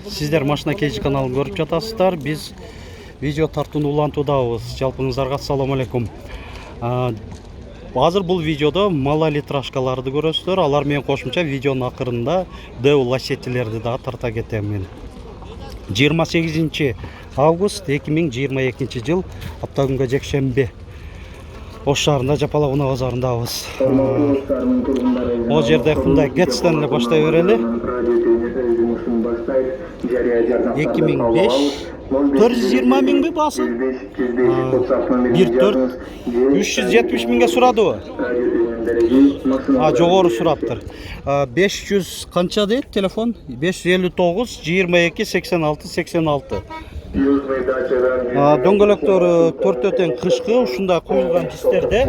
Сіздер машина KG каналын көріп жатасыздар. Біз видео тартууну улантуудабыз. Жалпыңыздарга ассаламу алейкум. Азыр бұл видеода малолитражкаларды көрөсүздөр. Алар менен кошумча видеонун акырында дэу лассетилерди да тарта кетем мен. 28 август 2022 жыл апта күнгө жекшемби. Ош шаарында Жапалауна базарындабыз. О жерде Hyundai Getst'ten эле баштай берели. 2005 420 миңби басы? 1.4 370 миңге сурадыбы? Жогору сураптыр. 500 канча дейт телефон? 559 22 86 86. Дөңгөлөктөрү 4-тен кышкы, ушундай куюлган дистерде.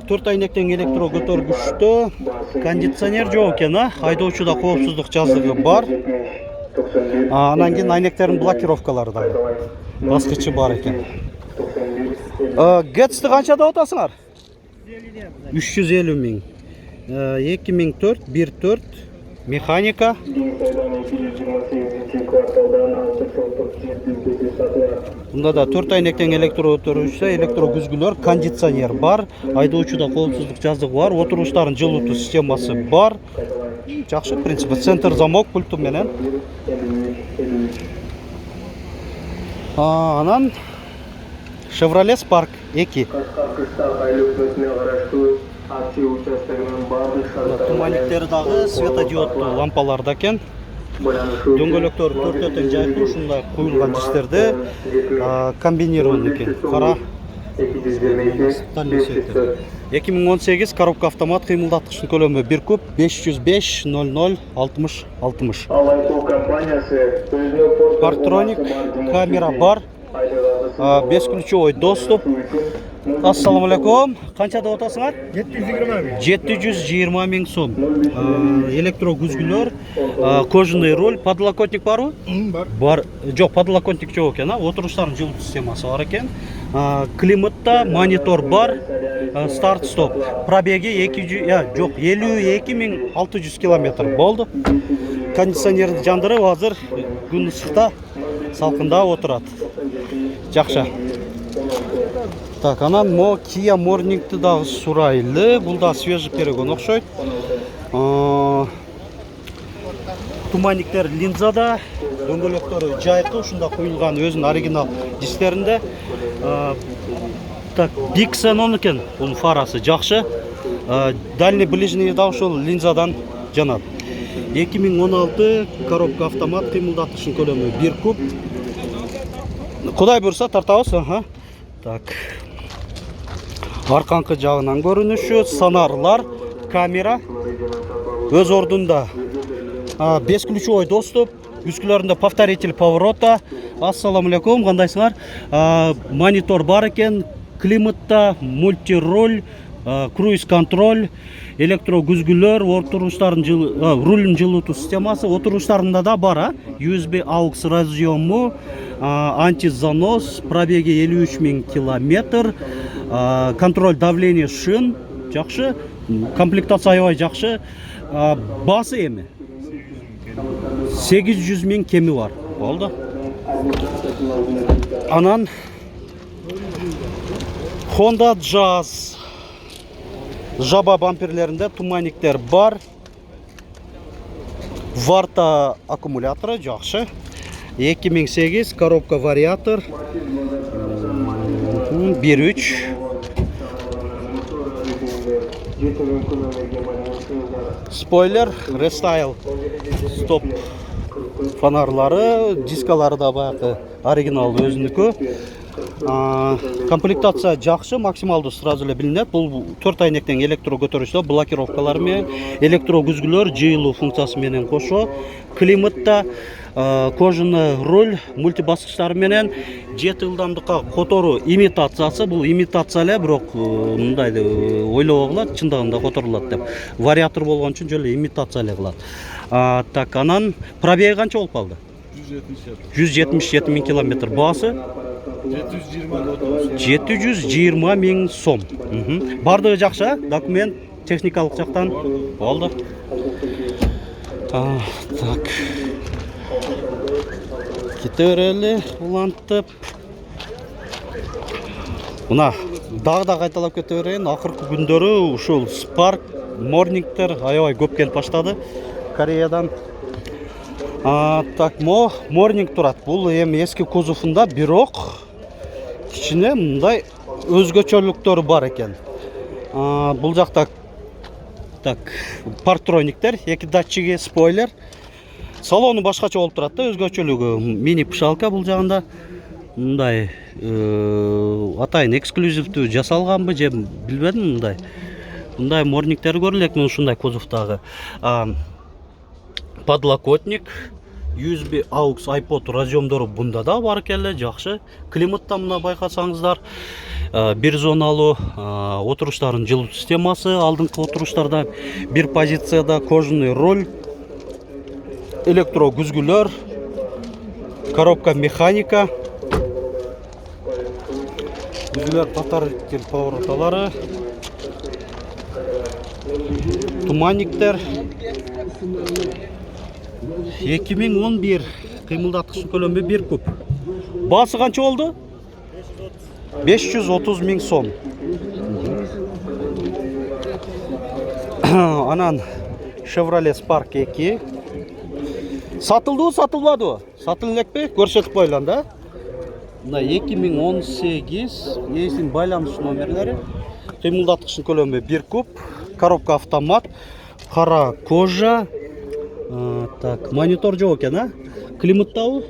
4 айнектен электро көтөргүчтө, кондиционер жок экен, айдоочуда коопсуздук жазыгы бар. Анан кийин айнектердин блокировкалары да баскычы бар экен. Getst'ти канча деп атасыңар? 350 миң. 2004 1.4 механика. Бунда да 4 айнектен электро өтөрүүчү, электро күзгүлөр, кондиционер бар, айдоочуда коопсуздук жазыгы бар, отуруштардын жылытуу системасы бар. Жакшы, в принципе, центр замок пульту менен. Анан Chevrolet Spark 2. Туманиктери дагы светодиоддуу лампаларда экен. Дөңгөлөктөр 4-тен жайкы, ушундай куюлган дистерде комбинированный экен. Кара 2018 коробка автомат кыймылдаткычтын көлөмү 1 куб 505 00 60 60. Парктроник, камера бар. 5 ключевой доступ. Ассаламу алейкум. Канча деп атасыңар? 720 миң сом. Электро күзгүлөр, кожаный руль, подлокотник барбы? Бар. Жок, подлокотник жок экен, отуруштардын жылытуу системасы бар экен. Климатта монитор бар. Старт стоп. Пробеги 52.600 км болду. Кондиционерди жандырып, азыр күн ысыкта салкында отурат. Жакшы. Так, анан Kia Morning'ти дагы сурайлы. Бул да свежий перегон окшойт. Туманиктер линзада, дөңгөлөктөрү жайкы, ушунда куюлган өзүнүн оригинал дистеринде. Так, Dixon экен, бунун фарасы жакшы. Дальний ближний да ушул линзадан жанат. 2016 коробка автомат кыймылдаткычтын көлөмү 1 куб. Кудай буйрса тартабыз, Так. Арканкы жагынан көрүнүшү, сонарлар, камера өз ордунда. 5 ключевой доступ, күзгүлөрүндө повторитель поворота. Ассаламу алейкум, кандайсыңар? Монитор бар экен, климатта, мультируль, круиз контроль, электро күзгүлөр, руль жылытуу системасы, отуруштарында да бар, USB AUX разъему, антизанос, пробеги 53 миң километр, контроль давления шин, жакшы, комплектация аябай жакшы, басы эми 800 миң кеми бар. Болду. Анан Honda Jazz жаба бамперлеринде туманиктер бар. Варта аккумуляторы жакшы. 2008 коробка вариатор 1.3. Спойлер, рестайл, стоп фонарлары, дискалары да баягы оригинал өзүнүкү. Комплектация жакшы, максималды сразу эле билинет. Бул 4 айнектен электро көтөрүчтө блокировкалар менен, электро күзгүлөр жыйылуу функциясы менен кошо, климатта, кожаный руль, мультибаскычтары менен 7 ылдамдыкка которуу имитациясы. Бул имитация эле, бирок мындай ойлого кылат, чындыгында которулат деп. Вариатор болгон үчүн жолу имитация эле кылат. Так, анан пробеги канча болуп калды? 177 миң километр. Басы 720 миң сом. Бардыгы жакшы, документ техникалык жактан болду. Так. Кете берели улантып. Мына дагы да кайталап кете берейин. Акыркы күндөрү ушул Spark Morning'тер аябай көп келип баштады Кореядан. Так, Morning турат. Бул эми эски кузовунда, бирок кичине мындай өзгөчөлүктөрү бар экен. Бул жакта так, парктрониктер, эки датчиги, спойлер. Салону башкача болуп турат да, өзгөчөлүгү. Мини пышалка бул жагында. Мындай атайын эксклюзивдүү жасалганбы же билбедим мындай. Мындай Morning'тер көрүлөт мен ушундай кузовдагы. Подлокотник, USB AUX iPod разъемдору бунда да бар келе, жакшы. Климатта мына байкасаңыздар, бир зоналуу отуруштардын жылуу системасы, алдыңкы отуруштарда бир позицияда кожаный руль, электро күзгүлөр, коробка механика, күзгүлөр татаркел повороталары, туманниктер. 2011 кыймылдаткыч көлөмү 1 куб. Басы канча болду? 530 миң сом. Анан Chevrolet Spark 2. Сатылдыбы, сатылбадыбы? Сатылып элекпи? Көрсөтүп койлам да. Мына 2018 эсин байланыш номерлери. Кыймылдаткычын көлөмү 1 куб. Коробка автомат. Кара кожа. Так, монитор жок экен, а? Климаттабы?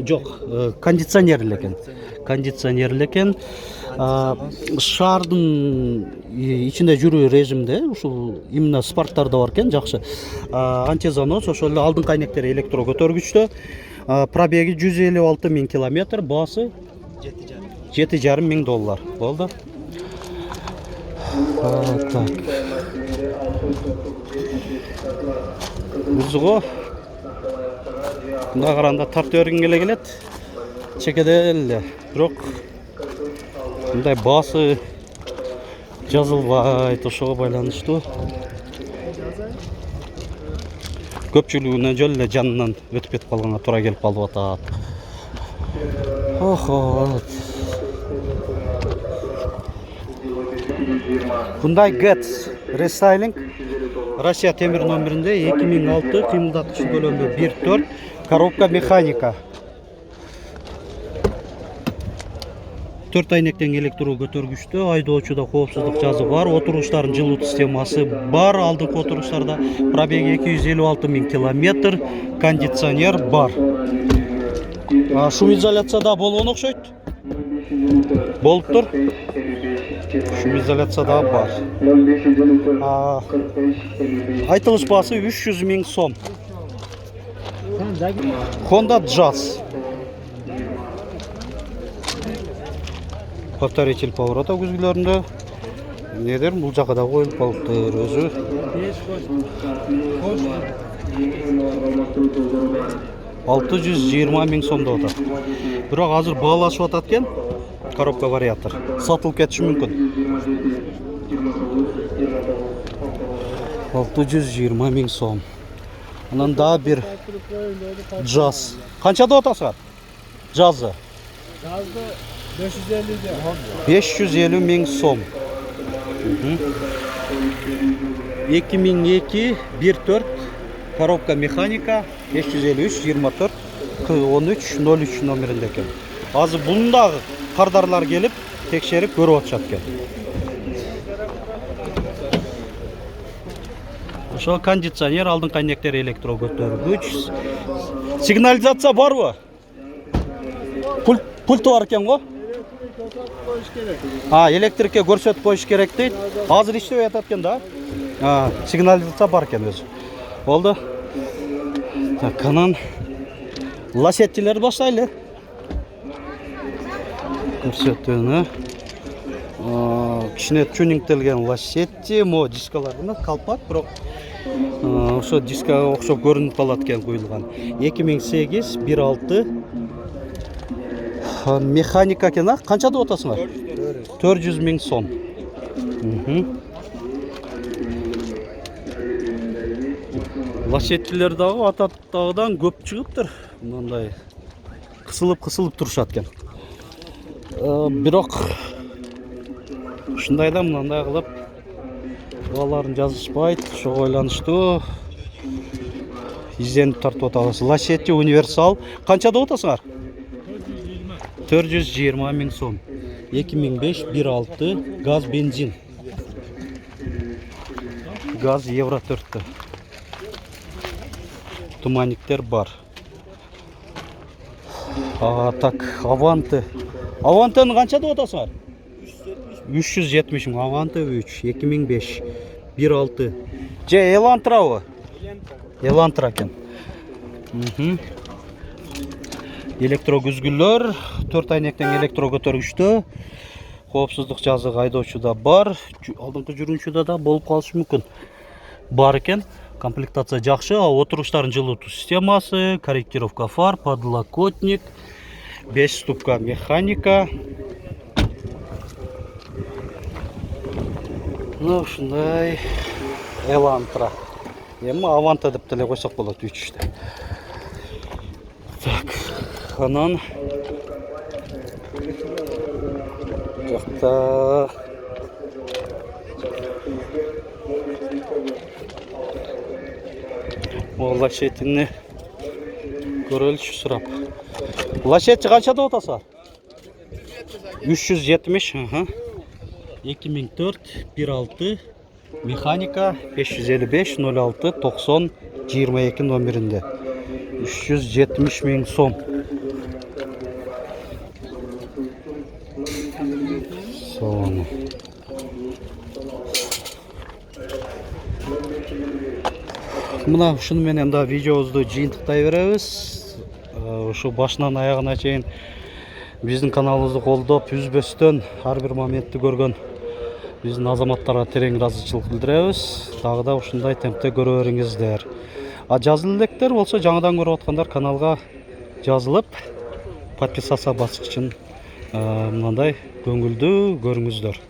Жок, кондиционер экен. Кондиционер экен. Шаардын ичинде жүрүү режимде, ушул именно Spark'тарда бар экен, жакшы. Антизанос, ошол эле алдыңкы айнектери электро көтөргүчтө. Пробеги 156 миң километр, баасы $7,5 миң. Болду. Так. Узго. Мына каранда тартып бергенге эле келет. Чекеде эле. Бирок мындай баасы жазылбайт, ошого байланыштуу. Көпчүлүгүнө жол эле жанынан өтүп кетип калганга туура келип калып атат. Охо. Hyundai Getz Restyling Россия темир номеринде 2006 кыймылдаткыч көлөмү 1.4, коробка механика. 4 айнектен электро көтөргүчтө, айдоочуда коопсуздук жазы бар, отуруштардын жылуу системасы бар, алдыңкы отуруштарда пробеги 256 миң километр, кондиционер бар. Шум изоляцияда болгон окшойт. Болуптур. Шум изоляцияда бар. Айтылыш баасы 300 миң сом. Honda Jazz. Повторитель поворота күзгүлөрүндө. Недер бул жака да коюлуп калыптыр өзү. 620 миң сом деп атат. Бирок азыр баалашып атат экен. Коробка вариатор. Сатылып кетиши мүмкүн. 620 миң сом. Анан да бир Jazz. Канча деп атасыңар? Jazz'ы. Jazz'ı 550 550 миң сом. 2002 1.4 коробка механика 553 24 13 03 номеринде экен. Азыр bunun дагы кардарлар келип текшерип көрүп атышат экен. Ошо кондиционер, алдыңкы айнектер электро көтөргүч. Сигнализация барбы? Пульт бар экен го? Электрикке көрсөтүп коюш керек дейт. Азыр иштебей атат экен да. Сигнализация бар экен өзү. Болду. Так, анан лассеттилер баштайлы. Көрсөтүүнү. Кичине тюнингтелген лассетти, дискаларына калпак, бирок ошо дискага окшоп көрүнүп калат экен куюлган. 2008 1.6 механика экен, канча деп атасыңар? 400 миң сом. Лошадьтилер дагы ататтагыдан көп чыгыптыр. Мындай кысылып турушат экен. Бирок ушундай да мындай кылып баларын жазышпайт. Ошого байланыштуу изденип тартып атабыз. Лошадь универсал канча деп атасыңар? 420 миң сом. 2005 1.6 газ бензин. Газ евро 4'тü. Туманниктер бар. Так, Аванты. Авантыны канча деп атасыңар? 370 миң. Аванты 3 2005 1.6. Же Элантрабы? Элантра экен. Электро күзгүлөр, 4 айнектен электро көтөргүчтө. Коопсуздук жазыгы айдоочуда бар. Алдыңкы жүрүүчүдө да болуп калышы мүмкүн. Бар экен. Комплектация жакшы. Отуруштардын жылытуу системасы, корректировка фар, подлокотник, 5 ступка механика. Ну, ушундай Элантра. Эми Аванта деп деле койсок болот 3'тө. Так, анан жакта лошадьтини көрөлүчү сурап. Лошадь канча деп атасыңар? 370, 2004 1.6 механика 555 06 90 22 номеринде. 370 миң сом. Соны. Мына ушуну менен да видеобузду жыйынтыктай беребиз. Ушу башынан аягына чейин биздин каналыбызды колдоп, үзбөстөн ар бир моментти көргөн биздин азаматтарга терең ыраазычылык билдиребиз. Дагы да ушундай темпте көрө бериңиздер. Жазылы электер болсо жаңыдан көрүп аткандар каналга жазылып, подписаться баскычын мындай көңүлдүү көрүңүздөр.